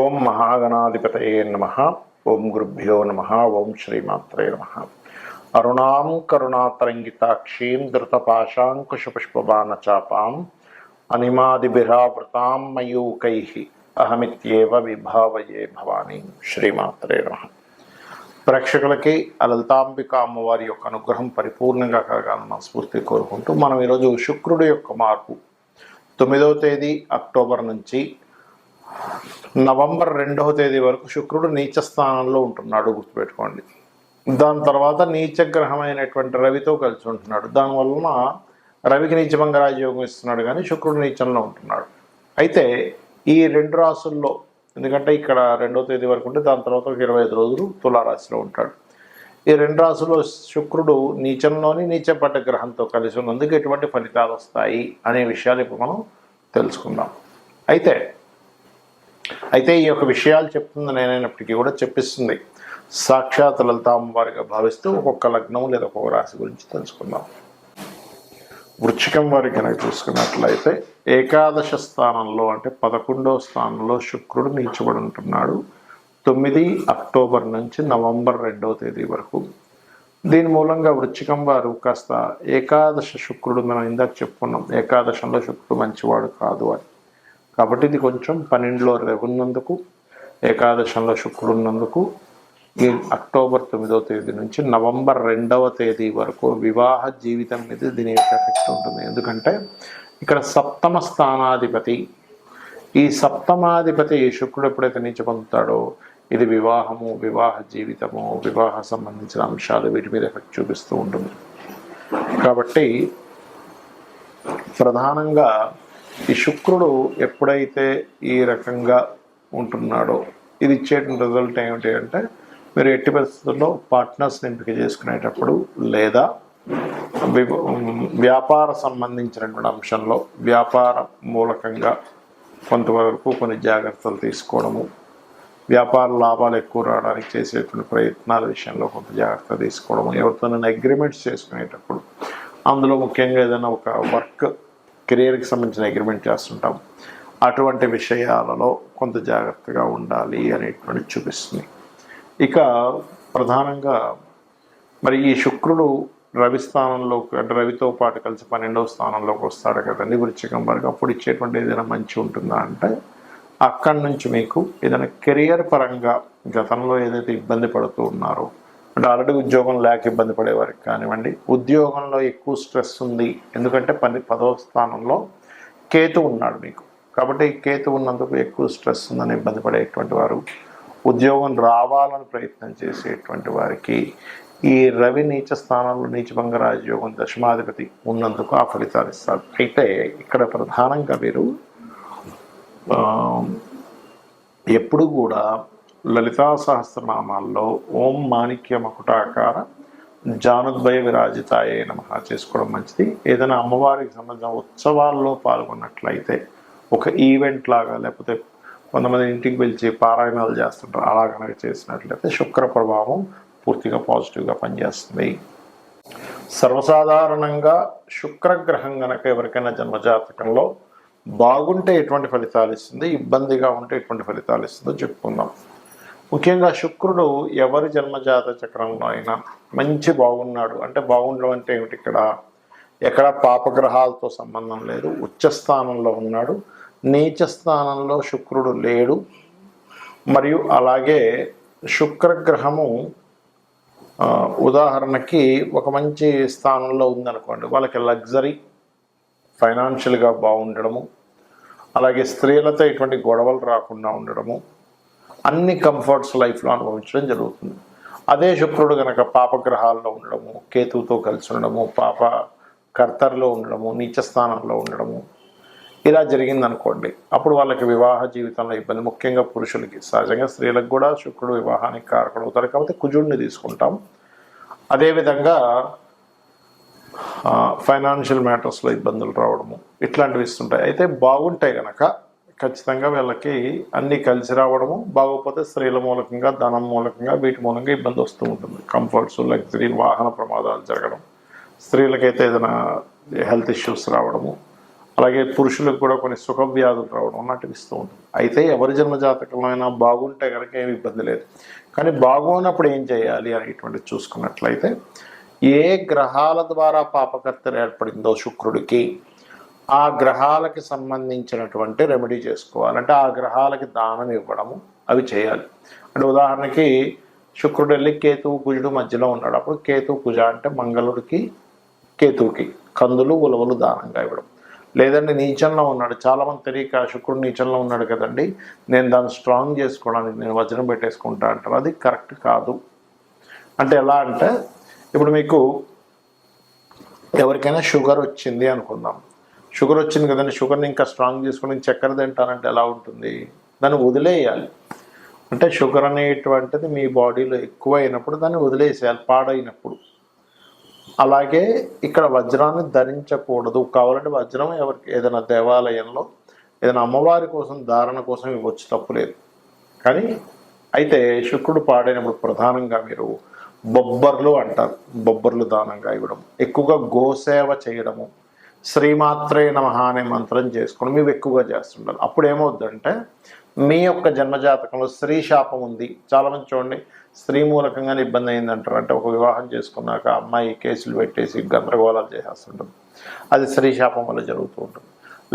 ఓం మహాగణాధిపతయే నమః. ఓం గురుభ్యో నమః. ఓం శ్రీమాత్రే నమః. అరుణాం కరుణాతరంగితాక్షీం ధృతపాశాంకుశపుష్పబాణచాపాం అనిమాదిభిరావృతాం మయూకైః అహమిత్యేవ విభావయే భవానీ. శ్రీమాత్రే నమః. ప్రేక్షకులకి లలితాంబిక అమ్మవారి యొక్క అనుగ్రహం పరిపూర్ణంగా కలగాలని స్ఫూర్తి కోరుకుంటూ మనం ఈరోజు శుక్రుడి యొక్క మార్పు 9వ తేదీ అక్టోబర్ నుంచి నవంబర్ 2వ తేదీ వరకు శుక్రుడు నీచ స్థానంలో ఉంటున్నాడు, గుర్తుపెట్టుకోండి. దాని తర్వాత నీచగ్రహమైనటువంటి రవితో కలిసి ఉంటున్నాడు. దానివలన రవికి నీచభంగ రాజయోగం ఇస్తున్నాడు, కానీ శుక్రుడు నీచంలో ఉంటున్నాడు. అయితే ఈ 2 రాసుల్లో, ఎందుకంటే ఇక్కడ 2వ తేదీ వరకు ఉంటే దాని తర్వాత 25 రోజులు తులారాశిలో ఉంటాడు. ఈ 2 రాసుల్లో శుక్రుడు నీచంలోని నీచపడ్డ గ్రహంతో కలిసి ఉన్నందుకు ఎటువంటి ఫలితాలు వస్తాయి అనే విషయాలు ఇప్పుడు మనం తెలుసుకుందాం. అయితే ఈ యొక్క విషయాలు చెప్తుంది నేనైనప్పటికీ కూడా చెప్పిస్తుంది సాక్షాత్ లలితాంబవారిగా భావిస్తూ ఒక్కొక్క లగ్నం లేదా ఒక్కొక్క రాశి గురించి తెలుసుకుందాం. వృశ్చికం వారికి కనుక చూసుకున్నట్లయితే ఏకాదశ స్థానంలో అంటే 11వ స్థానంలో శుక్రుడు నీచబడి ఉంటున్నాడు 9 అక్టోబర్ నుంచి నవంబర్ 2వ తేదీ వరకు. దీని మూలంగా వృశ్చికం వారు కాస్త ఏకాదశ శుక్రుడు, మనం ఇందాక చెప్పుకున్నాం ఏకాదశంలో శుక్రుడు మంచివాడు కాదు అని. కాబట్టి ఇది కొంచెం 12లో ఉన్నందుకు, ఏకాదశంలో శుక్రుడు ఉన్నందుకు ఈ అక్టోబర్ 9వ తేదీ నుంచి నవంబర్ 2వ తేదీ వరకు వివాహ జీవితం మీద దీని యొక్క ఎఫెక్ట్ ఉంటుంది. ఎందుకంటే ఇక్కడ సప్తమ స్థానాధిపతి, ఈ సప్తమాధిపతి శుక్రుడు ఎప్పుడైతే నీచ పొందుతాడో ఇది వివాహము, వివాహ జీవితము, వివాహ సంబంధించిన అంశాలు వీటి మీద ఎఫెక్ట్ చూపిస్తూ ఉంటుంది. కాబట్టి ప్రధానంగా ఈ శుక్రుడు ఎప్పుడైతే ఈ రకంగా ఉంటున్నాడో ఇది ఇచ్చేటువంటి రిజల్ట్ ఏమిటి అంటే, మీరు ఎట్టి పరిస్థితుల్లో పార్ట్నర్స్ని ఎంపిక చేసుకునేటప్పుడు లేదా వ్యాపార సంబంధించినటువంటి అంశంలో వ్యాపార మూలకంగా కొంతవరకు కొన్ని జాగ్రత్తలు తీసుకోవడము, వ్యాపార లాభాలు ఎక్కువ రావడానికి చేసేటువంటి ప్రయత్నాల విషయంలో కొంత జాగ్రత్త తీసుకోవడము, ఎవరితోనైనా అగ్రిమెంట్స్ చేసుకునేటప్పుడు, అందులో ముఖ్యంగా ఏదైనా ఒక వర్క్ కెరియర్కి సంబంధించిన అగ్రిమెంట్ చేస్తుంటాం, అటువంటి విషయాలలో కొంత జాగ్రత్తగా ఉండాలి అనేటువంటి చూపిస్తుంది. ఇక ప్రధానంగా మరి ఈ శుక్రుడు రవి స్థానంలో అంటే రవితో పాటు కలిసి 12వ స్థానంలోకి వస్తాడు కదండి వృశ్చికం వరకు. అప్పుడు ఇచ్చేటువంటి ఏదైనా మంచి ఉంటుందా అంటే, అక్కడి నుంచి మీకు ఏదైనా కెరియర్ పరంగా గతంలో ఏదైతే ఇబ్బంది పడుతూ ఉన్నారో, అంటే ఆల్రెడీ ఉద్యోగం లేక ఇబ్బంది పడేవారికి కానివ్వండి, ఉద్యోగంలో ఎక్కువ స్ట్రెస్ ఉంది ఎందుకంటే 10వ స్థానంలో కేతు ఉన్నాడు మీకు. కాబట్టి కేతు ఉన్నందుకు ఎక్కువ స్ట్రెస్ ఉందని ఇబ్బంది పడేటువంటి వారు, ఉద్యోగం రావాలని ప్రయత్నం చేసేటువంటి వారికి ఈ రవి నీచ స్థానంలో నీచభంగ రాజయోగం దశమాధిపతి ఉన్నందుకు ఆ ఫలితాలు ఇస్తారు. అయితే ఇక్కడ ప్రధానంగా మీరు ఎప్పుడు కూడా లలితా సహస్రనామాల్లో ఓం మాణిక్య మకుటాకార జానుద్వయ విరాజితాయే నమః చేసుకోవడం మంచిది. ఏదైనా అమ్మవారికి సంబంధించిన ఉత్సవాల్లో పాల్గొన్నట్లయితే, ఒక ఈవెంట్ లాగా, లేకపోతే కొంతమంది ఇంటికి పిలిచి పారాయణాలు చేస్తుంటారు, అలా కనుక చేసినట్లయితే శుక్ర ప్రభావం పూర్తిగా పాజిటివ్గా పనిచేస్తుంది. సర్వసాధారణంగా శుక్రగ్రహం కనుక ఎవరికైనా జన్మజాతకంలో బాగుంటే ఎటువంటి ఫలితాలు ఇస్తుంది, ఇబ్బందిగా ఉంటే ఎటువంటి ఫలితాలు ఇస్తుందో చెప్పుకుందాం. ముఖ్యంగా శుక్రుడు ఎవరి జన్మజాత చక్రంలో అయినా మంచి బాగున్నాడు అంటే, బాగుండడం అంటే ఏమిటి, ఇక్కడ ఎక్కడ పాపగ్రహాలతో సంబంధం లేదు, ఉచ్చస్థానంలో ఉన్నాడు, నీచ స్థానంలో శుక్రుడు లేడు, మరియు అలాగే శుక్రగ్రహము ఉదాహరణకి ఒక మంచి స్థానంలో ఉందనుకోండి, వాళ్ళకి లగ్జరీ, ఫైనాన్షియల్గా బాగుండడము, అలాగే స్త్రీలతో ఎటువంటి గొడవలు రాకుండా ఉండడము, అన్ని కంఫర్ట్స్ లైఫ్లో అనుభవించడం జరుగుతుంది. అదే శుక్రుడు కనుక పాపగ్రహాల్లో ఉండడము, కేతువుతో కలిసి ఉండడము, పాప కర్తర్లో ఉండడము, నీచ స్థానంలో ఉండడము, ఇలా జరిగిందనుకోండి, అప్పుడు వాళ్ళకి వివాహ జీవితంలో ఇబ్బంది. ముఖ్యంగా పురుషులకి, సహజంగా స్త్రీలకు కూడా శుక్రుడు వివాహానికి కారకుడు అవుతారు కాబట్టి కుజుడిని తీసుకుంటాం. అదేవిధంగా ఫైనాన్షియల్ మ్యాటర్స్లో ఇబ్బందులు రావడము ఇట్లాంటివి ఇస్తుంటాయి. అయితే బాగుంటాయి కనుక ఖచ్చితంగా వీళ్ళకి అన్నీ కలిసి రావడము, బాగోకపోతే స్త్రీల మూలకంగా, ధనం మూలకంగా, వీటి మూలంగా ఇబ్బంది వస్తూ ఉంటుంది. కంఫర్ట్స్, లగ్జరీ, వాహన ప్రమాదాలు జరగడం, స్త్రీలకైతే ఏదైనా హెల్త్ ఇష్యూస్ రావడము, అలాగే పురుషులకు కూడా కొన్ని సుఖ వ్యాధులు రావడం నటిస్తూ ఉంటుంది. అయితే ఎవరి జన్మజాతకంలో అయినా బాగుంటే కనుక ఏమి ఇబ్బంది లేదు. కానీ బాగున్నప్పుడు ఏం చేయాలి అనేటువంటిది చూసుకున్నట్లయితే, ఏ గ్రహాల ద్వారా పాపకర్తలు ఏర్పడిందో శుక్రుడికి, ఆ గ్రహాలకి సంబంధించినటువంటి రెమెడీ చేసుకోవాలంటే ఆ గ్రహాలకి దానం ఇవ్వడము అవి చేయాలి. అంటే ఉదాహరణకి శుక్రుడు వెళ్ళి కేతువు కుజుడు మధ్యలో ఉన్నాడు. అప్పుడు కేతువు కుజ అంటే మంగళుడికి కేతువుకి కందులు ఉలవలు దానంగా ఇవ్వడం. లేదంటే నీచంలో ఉన్నాడు, చాలామంది తెలియక శుక్రుడు నీచంలో ఉన్నాడు కదండి, నేను దాన్ని స్ట్రాంగ్ చేసుకోవడానికి నేను వజ్రం పెట్టేసుకుంటా అంటారు. అది కరెక్ట్ కాదు. అంటే ఎలా అంటే, ఇప్పుడు మీకు ఎవరికైనా షుగర్ వచ్చింది అనుకుందాం, షుగర్ వచ్చింది కదండి, షుగర్ని ఇంకా స్ట్రాంగ్ చేసుకుని చక్కెర తింటానంటే ఎలా ఉంటుంది? దాన్ని వదిలేయాలి. అంటే షుగర్ అనేటువంటిది మీ బాడీలో ఎక్కువ అయినప్పుడు దాన్ని వదిలేసేయాలి, పాడైనప్పుడు. అలాగే ఇక్కడ వజ్రాన్ని ధరించకూడదు. కావాలంటే వజ్రం ఎవరికి ఏదైనా దేవాలయంలో ఏదైనా అమ్మవారి కోసం ధారణ కోసం ఇవ్వచ్చు, తప్పులేదు. కానీ అయితే శుక్రుడు పాడైనప్పుడు ప్రధానంగా మీరు బొబ్బర్లు అంటారు, బొబ్బర్లు దానంగా ఇవ్వడం, ఎక్కువగా గోసేవ చేయడము, శ్రీమాత్రే నమః అనే మంత్రం చేసుకోవడం మీరు ఎక్కువగా చేస్తుంటారు. అప్పుడు ఏమవుద్దంటే, మీ యొక్క జన్మజాతకంలో స్త్రీ శాపం ఉంది. చాలామంది చూడండి, స్త్రీ మూలకంగానే ఇబ్బంది అయిందంటారు. అంటే ఒక వివాహం చేసుకున్నాక అమ్మాయి కేసులు పెట్టేసి గందరగోళాలు చేసేస్తుంటుంది. అది స్త్రీ శాపం వల్ల జరుగుతూ ఉంటుంది.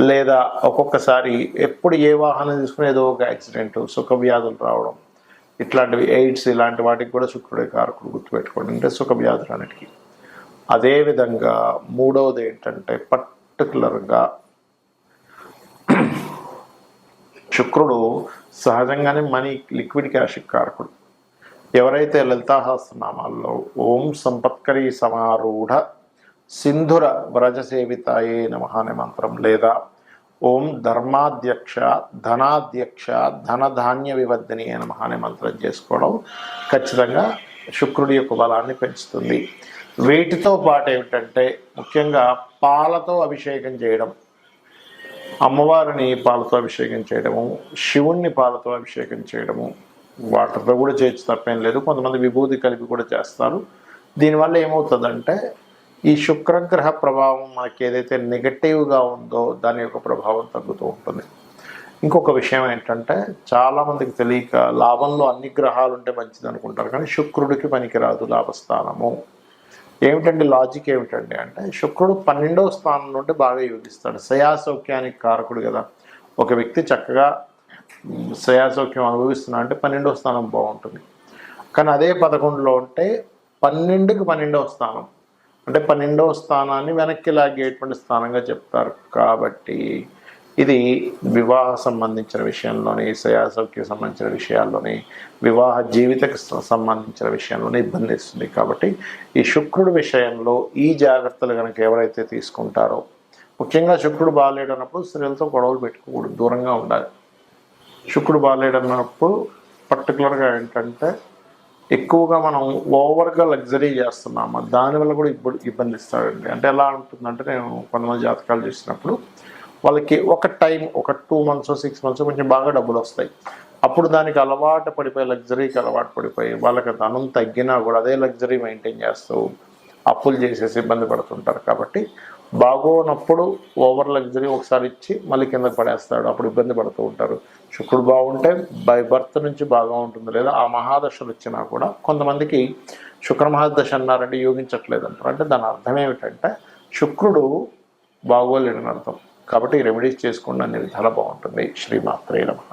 లేదా ఒక్కొక్కసారి ఎప్పుడు ఏ వాహనం తీసుకుని ఏదో ఒక యాక్సిడెంట్, సుఖ వ్యాధులు రావడం, ఇట్లాంటివి, ఎయిడ్స్, ఇలాంటి వాటికి కూడా శుక్రుడే కారకుడు, గుర్తుపెట్టుకోండి. అంటే సుఖ వ్యాధులు అన్నిటికీ. అదేవిధంగా మూడవది ఏంటంటే, పర్టికులర్గా శుక్రుడు సహజంగానే మనీ, లిక్విడ్ క్యాష్ కారకుడు. ఎవరైతే లలితాసహస్రనామాల్లో ఓం సంపత్కరీ సమారూఢ సింధుర వ్రజసేవితాయే నమః అనే మంత్రం, లేదా ఓం ధర్మాధ్యక్ష ధనాధ్యక్ష ధనధాన్య వివర్ధిని నమః అనే మంత్రం చేసుకోవడం ఖచ్చితంగా శుక్రుడి యొక్క బలాన్ని పెంచుతుంది. వీటితో పాటు ఏమిటంటే, ముఖ్యంగా పాలతో అభిషేకం చేయడం, అమ్మవారిని పాలతో అభిషేకం చేయడము, శివుణ్ణి పాలతో అభిషేకం చేయడము, వాటర్తో కూడా చేయొచ్చు, తప్పేం లేదు. కొంతమంది విభూతి కలిపి కూడా చేస్తారు. దీనివల్ల ఏమవుతుందంటే, ఈ శుక్రగ్రహ ప్రభావం మనకి ఏదైతే నెగటివ్గా ఉందో దాని యొక్క ప్రభావం తగ్గుతూ ఉంటుంది. ఇంకొక విషయం ఏంటంటే, చాలామందికి తెలియక లాభంలో అన్ని గ్రహాలు ఉంటే మంచిది అనుకుంటారు, కానీ శుక్రుడికి పనికిరాదు లాభస్థానము. ఏమిటండి లాజిక్ ఏమిటండి అంటే, శుక్రుడు 12వ స్థానం నుండి బాగా యోగిస్తాడు. శయాసౌఖ్యానికి కారకుడు కదా. ఒక వ్యక్తి చక్కగా శయాసౌఖ్యం అనుభవిస్తున్నా అంటే 12వ స్థానం బాగుంటుంది. కానీ అదే 11లో ఉంటే 12కి 12వ స్థానం అంటే 12వ స్థానాన్ని వెనక్కి లాగేటువంటి స్థానంగా చెప్తారు. కాబట్టి ఇది వివాహ సంబంధించిన విషయంలోని, శయాసౌఖ్యం సంబంధించిన విషయాల్లోని, వివాహ జీవితకు సంబంధించిన విషయంలోనే ఇబ్బంది ఇస్తుంది. కాబట్టి ఈ శుక్రుడి విషయంలో ఈ జాగ్రత్తలు కనుక ఎవరైతే తీసుకుంటారో, ముఖ్యంగా శుక్రుడు బాగాలేడు అన్నప్పుడు స్త్రీలతో గొడవలు పెట్టుకోకూడదు, దూరంగా ఉండాలి. శుక్రుడు బాగాలేడు అన్నప్పుడు పర్టికులర్గా ఏంటంటే, ఎక్కువగా మనం ఓవర్గా లగ్జరీ చేస్తున్నాము, దానివల్ల కూడా ఇబ్బంది ఇస్తాడండి. అంటే ఎలా ఉంటుందంటే, నేను కొంతమంది జాతకాలు చేసినప్పుడు వాళ్ళకి ఒక టైం, ఒక 2 months 6 months కొంచెం బాగా డబ్బులు వస్తాయి. అప్పుడు దానికి అలవాటు పడిపోయి, లగ్జరీకి అలవాటు పడిపోయి, వాళ్ళకి ధనం తగ్గినా కూడా అదే లగ్జరీ మెయింటైన్ చేస్తూ అప్పులు చేసేసి ఇబ్బంది పడుతుంటారు. కాబట్టి బాగోనప్పుడు ఓవర్ లగ్జరీ ఒకసారి ఇచ్చి మళ్ళీ కిందకి పడేస్తాడు, అప్పుడు ఇబ్బంది పడుతూ ఉంటారు. శుక్రుడు బాగుంటే బై బర్త్ నుంచి బాగా ఉంటుంది. లేదా ఆ మహాదశలు వచ్చినా కూడా కొంతమందికి శుక్ర మహాదశ అన్నారంటే యోగించట్లేదు అంటారు. అంటే దాని అర్థం ఏమిటంటే, శుక్రుడు బాగోలేడని అర్థం. కాబట్టి రెమెడీస్ చేసుకోండి, అన్ని విధాలా బాగుంటుంది. శ్రీమాత్రే నమః.